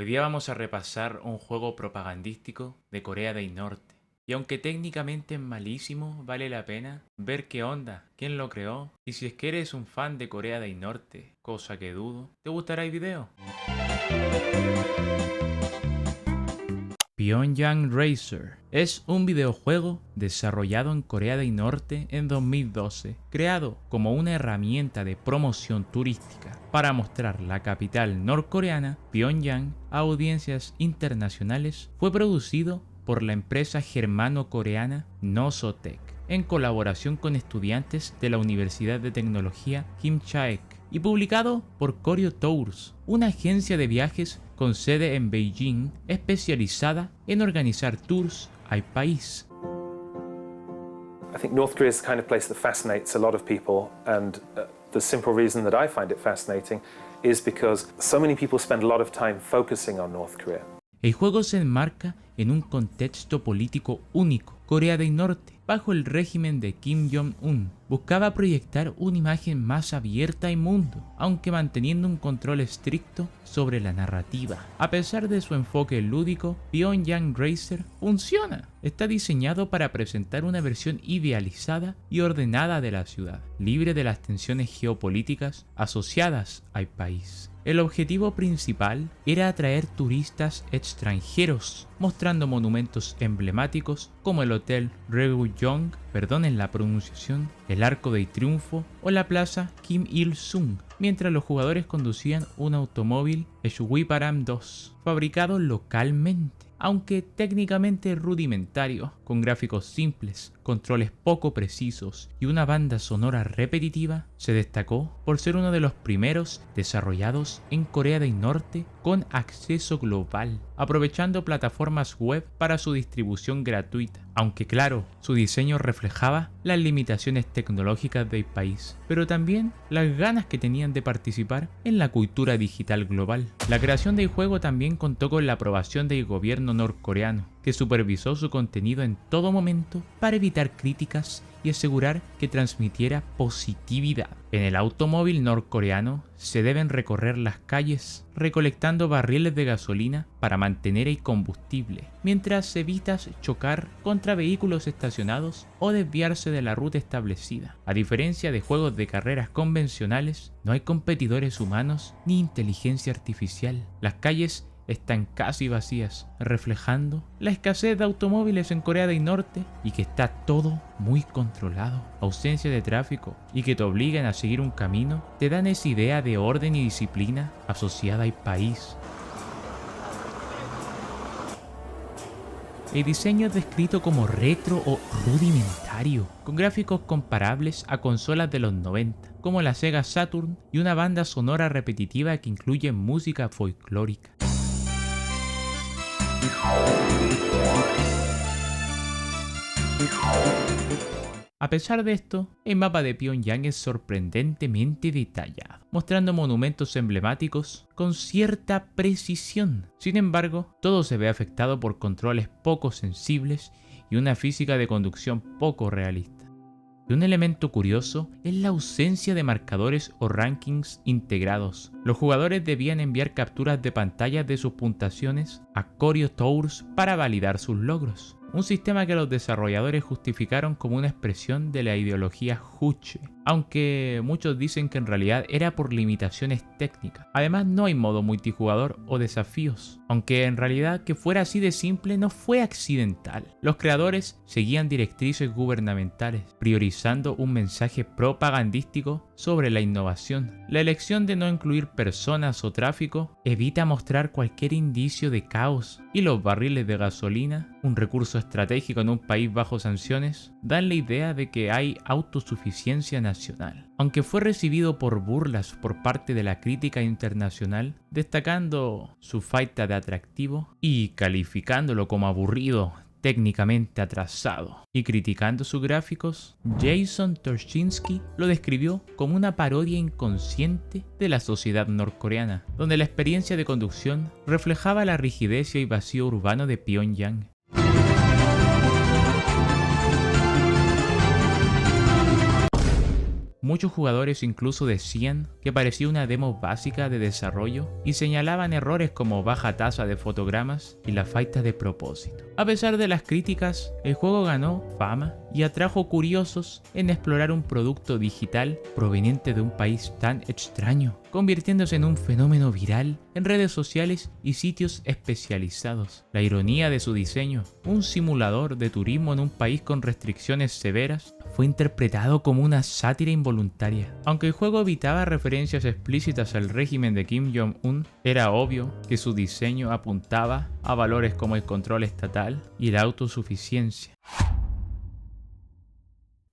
Hoy día vamos a repasar un juego propagandístico de Corea del Norte. Y aunque técnicamente es malísimo, vale la pena ver qué onda, quién lo creó, y si es que eres un fan de Corea del Norte, cosa que dudo, ¿te gustará el video? Pyongyang Racer es un videojuego desarrollado en Corea del Norte en 2012, creado como una herramienta de promoción turística para mostrar la capital norcoreana, Pyongyang, a audiencias internacionales. Fue producido por la empresa germano-coreana Nosotech, en colaboración con estudiantes de la Universidad de Tecnología Kim Chaek, y publicado por Koryo Tours, una agencia de viajes con sede en Beijing especializada en organizar tours al país. I think North Korea is the kind of place that fascinates a lot of people, and the simple reason that I find it fascinating is because so many people spend a lot of time focusing on North Korea. El juego se enmarca en un contexto político único. Corea del Norte, bajo el régimen de Kim Jong-un, buscaba proyectar una imagen más abierta al mundo, aunque manteniendo un control estricto sobre la narrativa. A pesar de su enfoque lúdico, Pyongyang Racer funciona. Está diseñado para presentar una versión idealizada y ordenada de la ciudad, libre de las tensiones geopolíticas asociadas al país. El objetivo principal era atraer turistas extranjeros, mostrando monumentos emblemáticos como el Hotel Ryugyong, perdonen la pronunciación, el Arco del Triunfo o la Plaza Kim Il-sung, mientras los jugadores conducían un automóvil Swiparam 2, fabricado localmente, aunque técnicamente rudimentario, con gráficos simples, controles poco precisos y una banda sonora repetitiva. Se destacó por ser uno de los primeros desarrollados en Corea del Norte con acceso global, aprovechando plataformas web para su distribución gratuita, aunque claro, su diseño reflejaba las limitaciones tecnológicas del país, pero también las ganas que tenían de participar en la cultura digital global. La creación del juego también contó con la aprobación del gobierno norcoreano, que supervisó su contenido en todo momento para evitar críticas y asegurar que transmitiera positividad. En el automóvil norcoreano se deben recorrer las calles recolectando barriles de gasolina para mantener el combustible, mientras evitas chocar contra vehículos estacionados o desviarse de la ruta establecida. A diferencia de juegos de carreras convencionales, no hay competidores humanos ni inteligencia artificial. Las calles están casi vacías, reflejando la escasez de automóviles en Corea del Norte y que está todo muy controlado. Ausencia de tráfico y que te obligan a seguir un camino te dan esa idea de orden y disciplina asociada al país. El diseño es descrito como retro o rudimentario, con gráficos comparables a consolas de los 90, como la Sega Saturn, y una banda sonora repetitiva que incluye música folclórica. A pesar de esto, el mapa de Pyongyang es sorprendentemente detallado, mostrando monumentos emblemáticos con cierta precisión. Sin embargo, todo se ve afectado por controles poco sensibles y una física de conducción poco realista. Y un elemento curioso es la ausencia de marcadores o rankings integrados. Los jugadores debían enviar capturas de pantallas de sus puntuaciones a Koryo Tours para validar sus logros, un sistema que los desarrolladores justificaron como una expresión de la ideología Juche, aunque muchos dicen que en realidad era por limitaciones técnicas. Además, no hay modo multijugador o desafíos, aunque en realidad que fuera así de simple no fue accidental. Los creadores seguían directrices gubernamentales, priorizando un mensaje propagandístico sobre la innovación. La elección de no incluir personas o tráfico evita mostrar cualquier indicio de caos, y los barriles de gasolina, un recurso estratégico en un país bajo sanciones, dan la idea de que hay autosuficiencia nacional. Aunque fue recibido por burlas por parte de la crítica internacional, destacando su falta de atractivo y calificándolo como aburrido, técnicamente atrasado, y criticando sus gráficos, Jason Torchinsky lo describió como una parodia inconsciente de la sociedad norcoreana, donde la experiencia de conducción reflejaba la rigidez y vacío urbano de Pyongyang. Muchos jugadores incluso decían que parecía una demo básica de desarrollo y señalaban errores como baja tasa de fotogramas y la falta de propósito. A pesar de las críticas, el juego ganó fama y atrajo curiosos en explorar un producto digital proveniente de un país tan extraño, convirtiéndose en un fenómeno viral en redes sociales y sitios especializados. La ironía de su diseño, un simulador de turismo en un país con restricciones severas, fue interpretado como una sátira involuntaria. Aunque el juego evitaba referencias explícitas al régimen de Kim Jong-un, era obvio que su diseño apuntaba a valores como el control estatal y la autosuficiencia.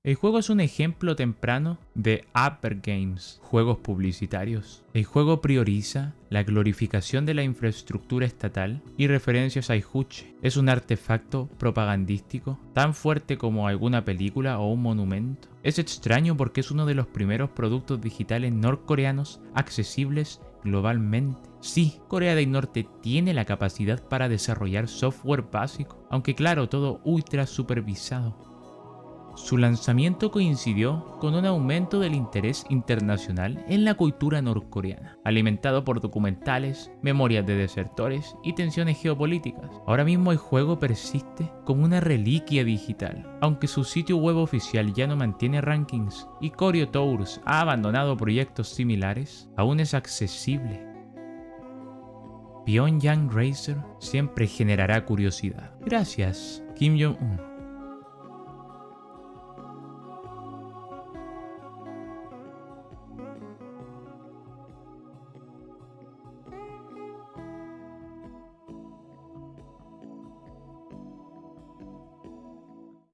El juego es un ejemplo temprano de Upper Games, juegos publicitarios. El juego prioriza la glorificación de la infraestructura estatal y referencias a Juche. Es un artefacto propagandístico tan fuerte como alguna película o un monumento. Es extraño porque es uno de los primeros productos digitales norcoreanos accesibles globalmente. Sí, Corea del Norte tiene la capacidad para desarrollar software básico, aunque claro, todo ultra supervisado. Su lanzamiento coincidió con un aumento del interés internacional en la cultura norcoreana, alimentado por documentales, memorias de desertores y tensiones geopolíticas. Ahora mismo el juego persiste como una reliquia digital, aunque su sitio web oficial ya no mantiene rankings y Koryo Tours ha abandonado proyectos similares, aún es accesible. Pyongyang Racer siempre generará curiosidad. Gracias, Kim Jong-un.